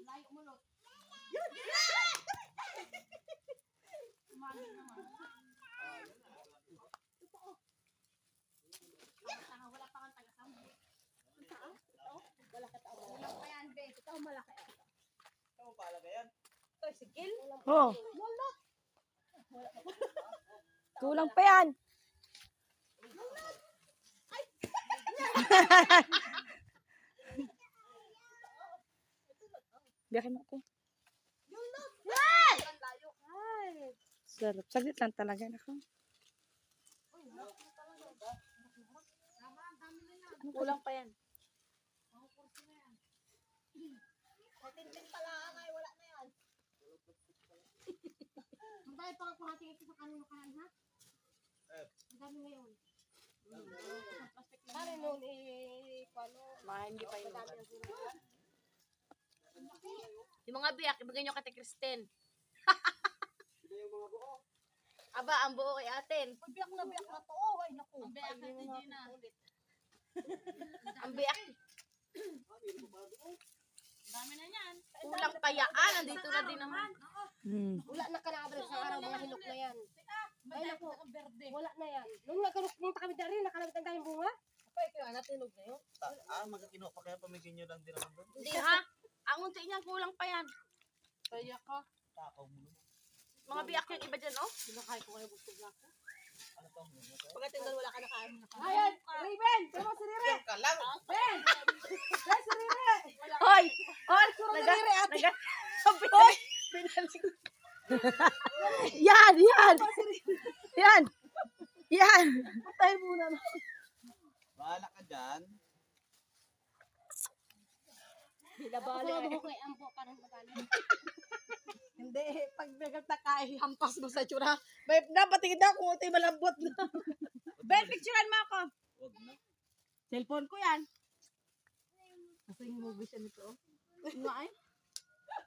Layo mo, Lot. Wala pa kang taga-sambo. Wala ka tao. Wala pa yan, be. Ito malaki. Ito mo pala ka yan? Ito, sigil. Oh, Wala. kulang pa yan. Biyakin mo ako. Layo. Ay. Sarap. Saglit lang talaga. Ako. Kulang pa yan. Matintin pala ay wala na yan. Magdali pa ako hating ito sa kanong makahan, ha? Ang dami ngayon. Pare noon paano? Mga hindi pa yun. Yung mga biyak, ibigay nyo kay Kristen. Sino yung mga buo? Aba, ang buo kay atin. Biyak na to. Oh, ay naku. Ang biyak na si Gina. Ang biyak. Meron pa pala buo. Dami na yan. Kulang pa yaan. Nandito na din naman. Wala na ka na sa araw mga hinok na yan. Ay, naku. Berde. Wala na yan. Nung nagpunta kami dari, nakalabit ang tayong bunga. Apay, kaya natinog na yun. Magkakino pa kaya pamigyan nyo lang din naman doon. Hindi ha. Ang unti niya, kulang pa yan. Kaya ka. Takaw mo. Mga biyak yung iba dyan, oh. Pinakain ko kayo bugtog na ako. Ano to? Pagkatinggal wala ka nakain. Ayan, Raven! Tama si Rire! Ka lang! Ben! Ben, si Rire! Hoy! Hoy! Hoy! Yan! Yan! Yan! Yan! Patay muna na. Bahala ka dyan. Binabali. Ako mo kay Ampo, parang magana. Hindi, pag nagtataka, hampas mo sa tsura. May napatingin daw kung ito'y malambot na. Ben, picturean mo ako. Huwag na. Cellphone ko yan. Kasi yung movie siya nito. Nga eh.